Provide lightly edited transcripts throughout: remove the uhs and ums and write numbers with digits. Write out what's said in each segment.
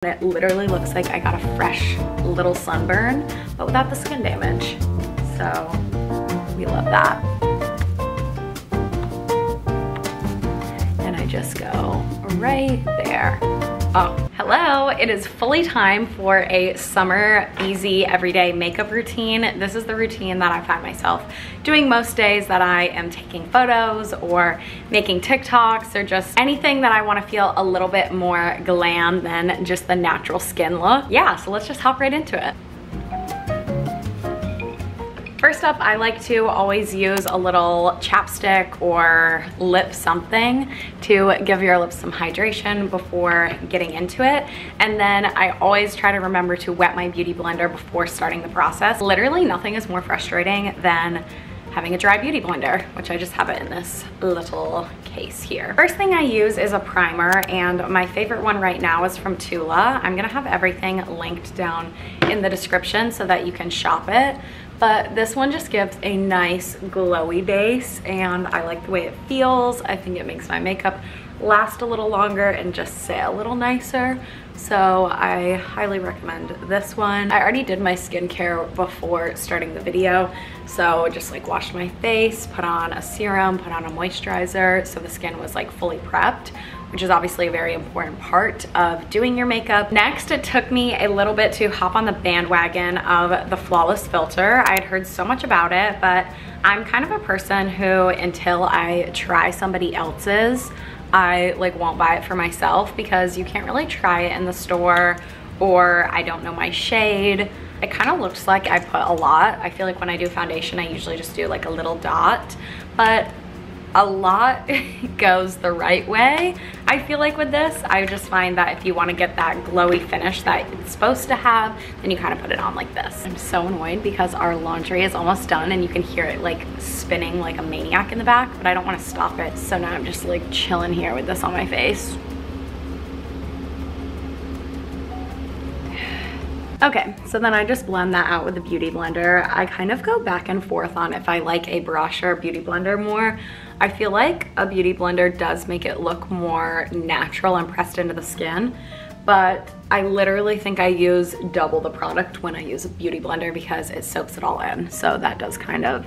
It literally looks like I got a fresh little sunburn, but without the skin damage. So we love that. And I just go right there. Oh, hello. It is fully time for a summer easy everyday makeup routine. This is the routine that I find myself doing most days that I am taking photos or making TikToks or just anything that I want to feel a little bit more glam than just the natural skin look. Yeah, so let's just hop right into it. First up, I like to always use a little chapstick or lip something to give your lips some hydration before getting into it. And then I always try to remember to wet my beauty blender before starting the process. Literally nothing is more frustrating than having a dry beauty blender, which I just have it in this little case here. First thing I use is a primer, and my favorite one right now is from Tula. I'm gonna have everything linked down in the description so that you can shop it. But this one just gives a nice glowy base, and I like the way it feels. I think it makes my makeup last a little longer and just say a little nicer. So I highly recommend this one. I already did my skincare before starting the video. So just like washed my face, put on a serum, put on a moisturizer. So the skin was like fully prepped, which is obviously a very important part of doing your makeup. Next, it took me a little bit to hop on the bandwagon of the Flawless filter. I had heard so much about it, but I'm kind of a person who, until I try somebody else's, I like won't buy it for myself because you can't really try it in the store, or I don't know my shade. It kind of looks like I put a lot. I feel like when I do foundation, I usually just do like a little dot, but a lot goes the right way. I feel like with this, I just find that if you want to get that glowy finish that it's supposed to have, then you kind of put it on like this. I'm so annoyed because our laundry is almost done and you can hear it like spinning like a maniac in the back, but I don't want to stop it. So now I'm just like chilling here with this on my face. Okay, so then I just blend that out with a beauty blender. I kind of go back and forth on if I like a brush or a beauty blender more. I feel like a beauty blender does make it look more natural and pressed into the skin, but I literally think I use double the product when I use a beauty blender because it soaks it all in. So that does kind of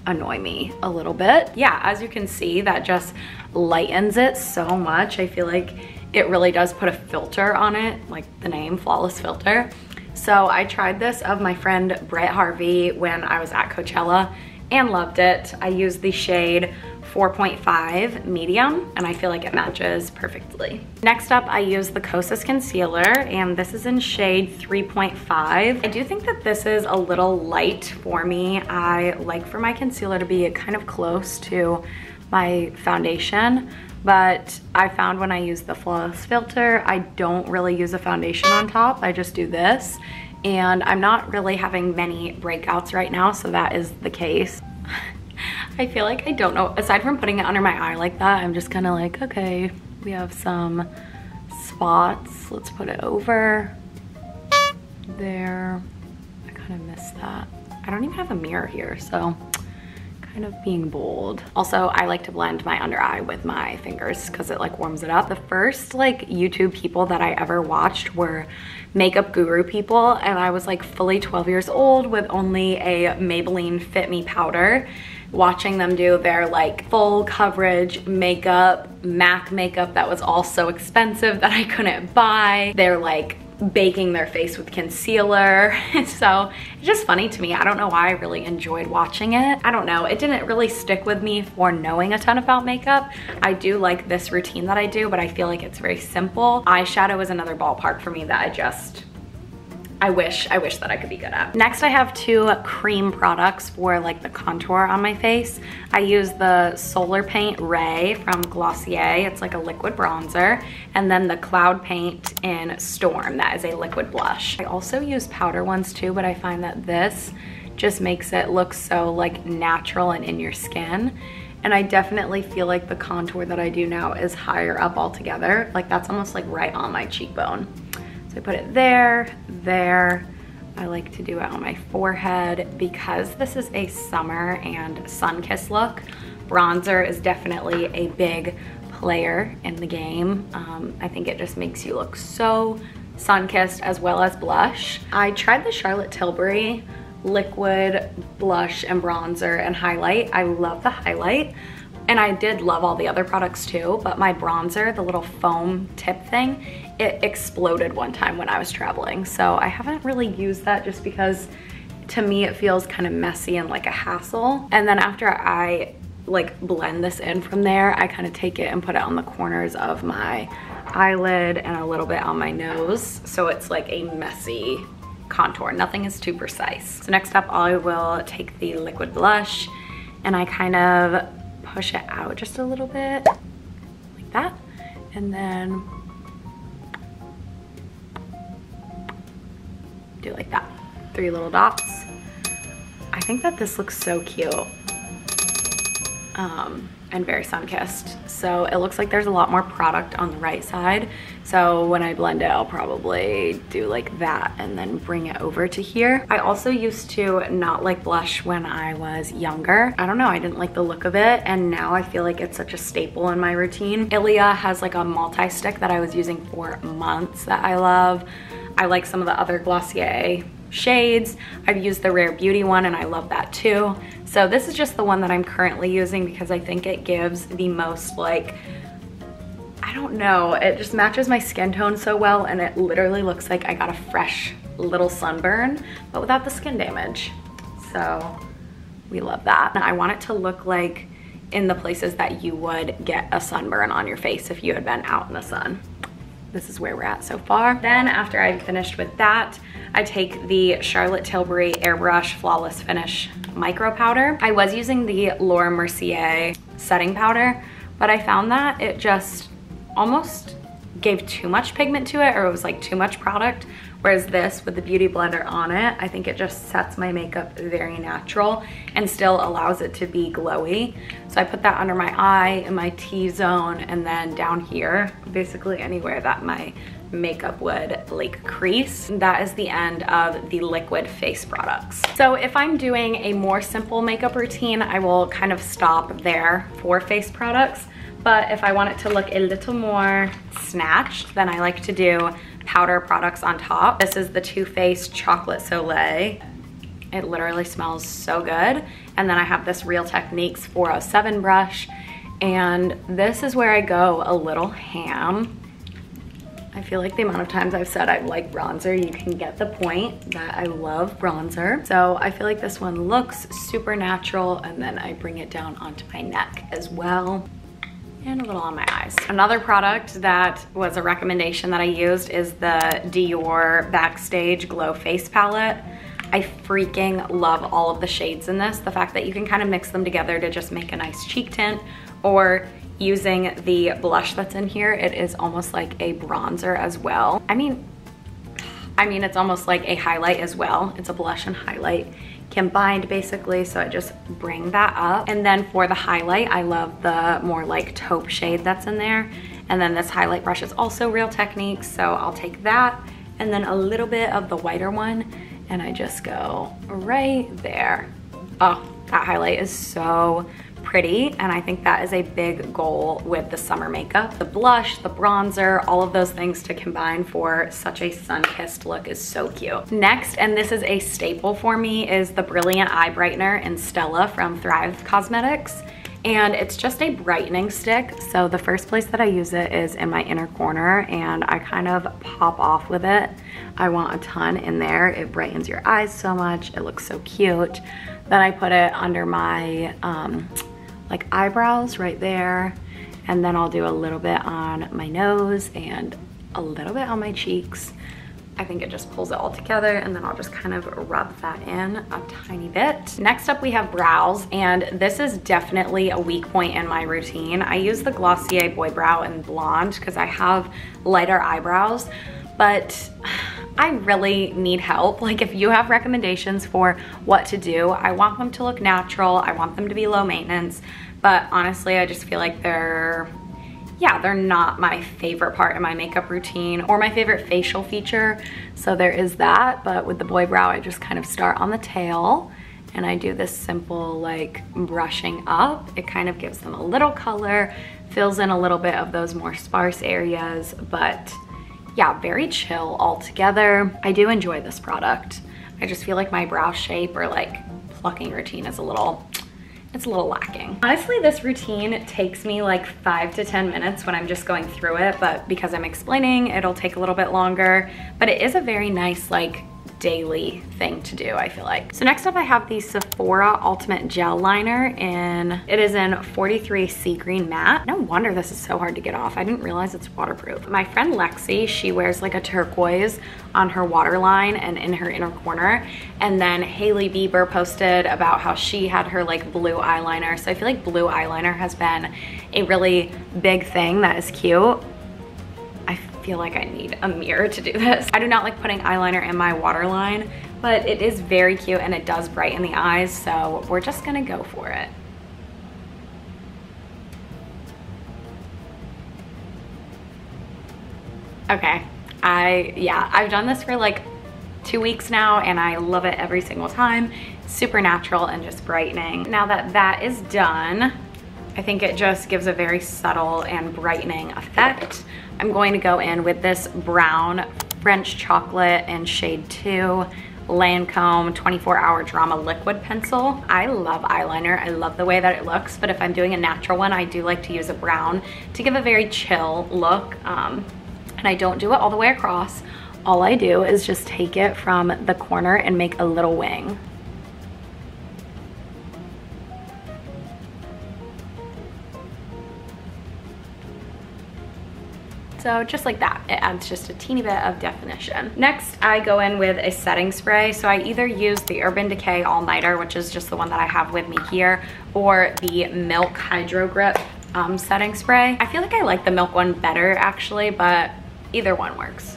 annoy me a little bit. Yeah, as you can see, that just lightens it so much. I feel like it really does put a filter on it, like the name, Flawless Filter. So I tried this of my friend Brett Harvey when I was at Coachella and loved it. I used the shade 4.5 medium and I feel like it matches perfectly. Next up, I use the Kosas concealer, and this is in shade 3.5. I do think that this is a little light for me. I like for my concealer to be kind of close to my foundation, but I found when I use the Flawless filter, I don't really use a foundation on top. I just do this, and I'm not really having many breakouts right now, so that is the case. I feel like I don't know, aside from putting it under my eye like that, I'm just kind of like, okay, we have some spots. Let's put it over there. I kind of missed that. I don't even have a mirror here, so kind of being bold. Also, I like to blend my under eye with my fingers because it like warms it up. The first like YouTube people that I ever watched were makeup guru people, and I was like fully 12 years old with only a Maybelline Fit Me powder, watching them do their like full coverage makeup, MAC makeup that was all so expensive that I couldn't buy. They're like baking their face with concealer. So it's just funny to me. I don't know why I really enjoyed watching it. I don't know, it didn't really stick with me for knowing a ton about makeup. I do like this routine that I do, but I feel like it's very simple. Eyeshadow is another ballpark for me that I wish that I could be good at. Next, I have two cream products for like the contour on my face. I use the Solar Paint Ray from Glossier. It's like a liquid bronzer. And then the Cloud Paint in Storm. That is a liquid blush. I also use powder ones too, but I find that this just makes it look so like natural and in your skin. And I definitely feel like the contour that I do now is higher up altogether. Like that's almost like right on my cheekbone. I put it there. I like to do it on my forehead because this is a summer and sun-kissed look. Bronzer is definitely a big player in the game. I think it just makes you look so Sunkissed as well as blush. I tried the Charlotte Tilbury liquid blush and bronzer and highlight. I love the highlight, and I did love all the other products too, but my bronzer, the little foam tip thing, it exploded one time when I was traveling. So I haven't really used that just because to me it feels kind of messy and like a hassle. And then after I like blend this in from there, I kind of take it and put it on the corners of my eyelid and a little bit on my nose. So it's like a messy contour. Nothing is too precise. So next up, I will take the liquid blush and I kind of push it out just a little bit like that. And then do like that. 3 little dots. I think that this looks so cute. And very sun-kissed. So it looks like there's a lot more product on the right side. So when I blend it, I'll probably do like that and then bring it over to here. I also used to not like blush when I was younger. I don't know, I didn't like the look of it, and now I feel like it's such a staple in my routine. Ilia has like a multi-stick that I was using for months that I love. I like some of the other Glossier shades. I've used the Rare Beauty one and I love that too. So this is just the one that I'm currently using because I think it gives the most like, I don't know, it just matches my skin tone so well, and it literally looks like I got a fresh little sunburn, but without the skin damage. So we love that. And I want it to look like in the places that you would get a sunburn on your face if you had been out in the sun. This is where we're at so far. Then after I've finished with that, I take the Charlotte Tilbury Airbrush Flawless Finish Micro Powder. I was using the Laura Mercier setting powder, but I found that it just almost gave too much pigment to it, or it was like too much product. Whereas this, with the Beauty Blender on it, I think it just sets my makeup very natural and still allows it to be glowy. So I put that under my eye, in my T-zone, and then down here, basically anywhere that my makeup would like crease. That is the end of the liquid face products. So if I'm doing a more simple makeup routine, I will kind of stop there for face products. But if I want it to look a little more snatched, then I like to do powder products on top. This is the Too Faced Chocolate Soleil. It literally smells so good. And then I have this Real Techniques 407 brush. And this is where I go a little ham. I feel like the amount of times I've said I like bronzer, you can get the point that I love bronzer. So I feel like this one looks super natural, and then I bring it down onto my neck as well. And a little on my eyes. Another product that was a recommendation that I used is the Dior Backstage Glow Face Palette. I freaking love all of the shades in this. The fact that you can kind of mix them together to just make a nice cheek tint, or using the blush that's in here, it is almost like a bronzer as well. I mean, it's almost like a highlight as well. It's a blush and highlight combined basically, so I just bring that up. And then for the highlight, I love the more like taupe shade that's in there. And then this highlight brush is also Real Techniques, so I'll take that and then a little bit of the whiter one, and I just go right there. Oh, that highlight is so pretty, and I think that is a big goal with the summer makeup. The blush, the bronzer, all of those things to combine for such a sun-kissed look is so cute. Next, and this is a staple for me, is the Brilliant Eye Brightener in Stella from Thrive Cosmetics. And it's just a brightening stick. So the first place that I use it is in my inner corner, and I kind of pop off with it. I want a ton in there. It brightens your eyes so much. It looks so cute. Then I put it under my like eyebrows right there, and then I'll do a little bit on my nose and a little bit on my cheeks. I think it just pulls it all together, and then I'll just kind of rub that in a tiny bit. Next up we have brows, and this is definitely a weak point in my routine. I use the Glossier Boy Brow in Blonde because I have lighter eyebrows, but I really need help. Like, if you have recommendations for what to do, I want them to look natural, I want them to be low maintenance, but honestly, I just feel like they're not my favorite part in my makeup routine or my favorite facial feature. So there is that, but with the Boy Brow, I just kind of start on the tail and I do this simple like brushing up. It kind of gives them a little color, fills in a little bit of those more sparse areas, but yeah, very chill altogether. I do enjoy this product. I just feel like my brow shape or like plucking routine is it's a little lacking. Honestly, this routine takes me like 5 to 10 minutes when I'm just going through it, but because I'm explaining, it'll take a little bit longer. But it is a very nice like daily thing to do, I feel like. So next up I have the Sephora Ultimate Gel Liner, and it is in 43 Sea Green Matte. No wonder this is so hard to get off. I didn't realize it's waterproof. My friend Lexi, she wears like a turquoise on her waterline and in her inner corner. And then Hailey Bieber posted about how she had her like blue eyeliner. So I feel like blue eyeliner has been a really big thing that is cute. I feel like I need a mirror to do this. I do not like putting eyeliner in my waterline, but it is very cute and it does brighten the eyes, so we're just gonna go for it. Okay, I've done this for like 2 weeks now and I love it every single time. Super natural and just brightening. Now that that is done, I think it just gives a very subtle and brightening effect. I'm going to go in with this brown French chocolate in shade 2 Lancome 24-hour Drama liquid pencil. I love eyeliner. I love the way that it looks, but if I'm doing a natural one, I do like to use a brown to give a very chill look. And I don't do it all the way across. All I do is just take it from the corner and make a little wing. So just like that, it adds just a teeny bit of definition. Next, I go in with a setting spray. So I either use the Urban Decay All Nighter, which is just the one that I have with me here, or the Milk Hydro Grip setting spray. I feel like I like the Milk one better actually, but either one works.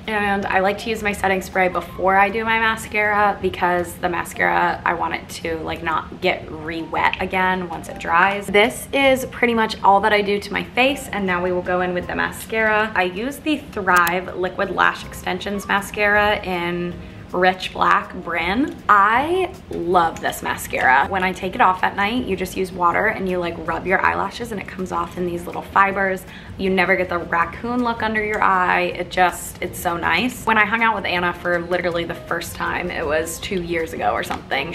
And I like to use my setting spray before I do my mascara because the mascara, I want it to like not get re-wet again once it dries. This is pretty much all that I do to my face, and now we will go in with the mascara. I use the Thrive Liquid Lash Extensions mascara in Rich Black Bryn. I love this mascara. When I take it off at night, you just use water and you like rub your eyelashes and it comes off in these little fibers. You never get the raccoon look under your eye. It's so nice. When I hung out with Anna for literally the first time, it was 2 years ago or something,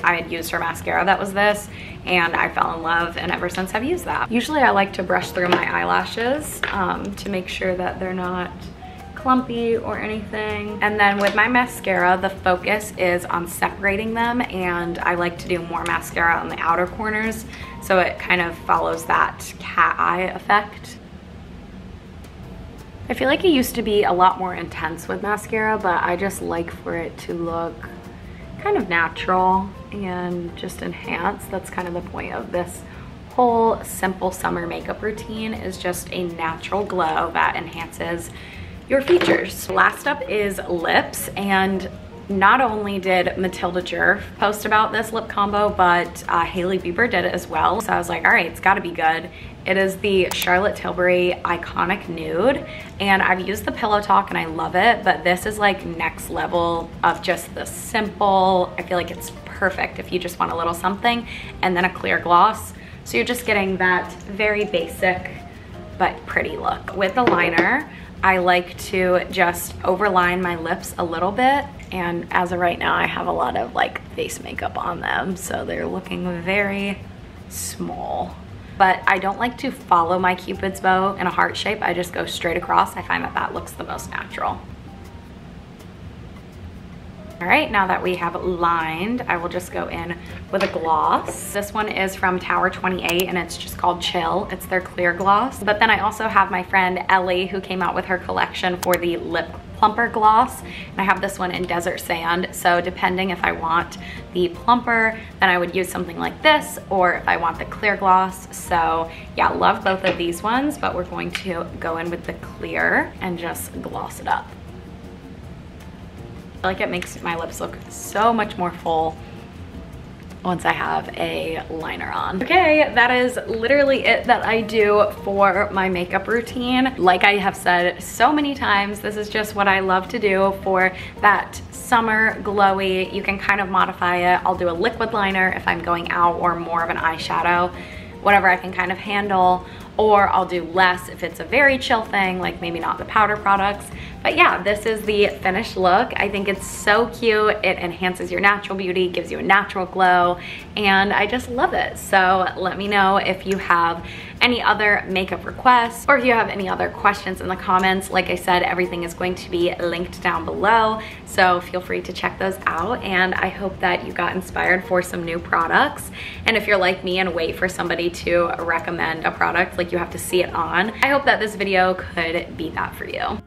I had used her mascara that was this, and I fell in love, and ever since I've used that. Usually I like to brush through my eyelashes to make sure that they're not clumpy or anything. And then with my mascara, the focus is on separating them, and I like to do more mascara on the outer corners so it kind of follows that cat eye effect. I feel like it used to be a lot more intense with mascara, but I just like for it to look kind of natural and just enhance. That's kind of the point of this whole simple summer makeup routine, is just a natural glow that enhances your features. Last up is lips, and not only did Matilda Jerf post about this lip combo, but Hailey Bieber did it as well. So I was like, all right, it's gotta be good. It is the Charlotte Tilbury Iconic Nude, and I've used the Pillow Talk and I love it, but this is like next level of just the simple. I feel like it's perfect if you just want a little something and then a clear gloss. So you're just getting that very basic but pretty look. With the liner, I like to just overline my lips a little bit, and as of right now I have a lot of like face makeup on them, so they're looking very small. But I don't like to follow my Cupid's bow in a heart shape. I just go straight across. I find that that looks the most natural. All right, now that we have lined, I will just go in with a gloss. This one is from Tower 28 and it's just called Chill. It's their clear gloss. But then I also have my friend Ellie who came out with her collection for the lip plumper gloss, and I have this one in Desert Sand. So depending if I want the plumper, then I would use something like this, or if I want the clear gloss. So yeah, love both of these ones, but we're going to go in with the clear and just gloss it up. I feel like it makes my lips look so much more full once I have a liner on. Okay, that is literally it that I do for my makeup routine. Like I have said so many times, this is just what I love to do for that summer glowy. You can kind of modify it. I'll do a liquid liner if I'm going out, or more of an eyeshadow. whatever I can kind of handle, or I'll do less if it's a very chill thing, like maybe not the powder products. But yeah, this is the finished look. I think it's so cute. It enhances your natural beauty, gives you a natural glow, and I just love it. So let me know if you have any other makeup requests, or if you have any other questions in the comments. Like I said, everything is going to be linked down below, so feel free to check those out. And I hope that you got inspired for some new products. And if you're like me and wait for somebody to recommend a product, like you have to see it on, I hope that this video could be that for you.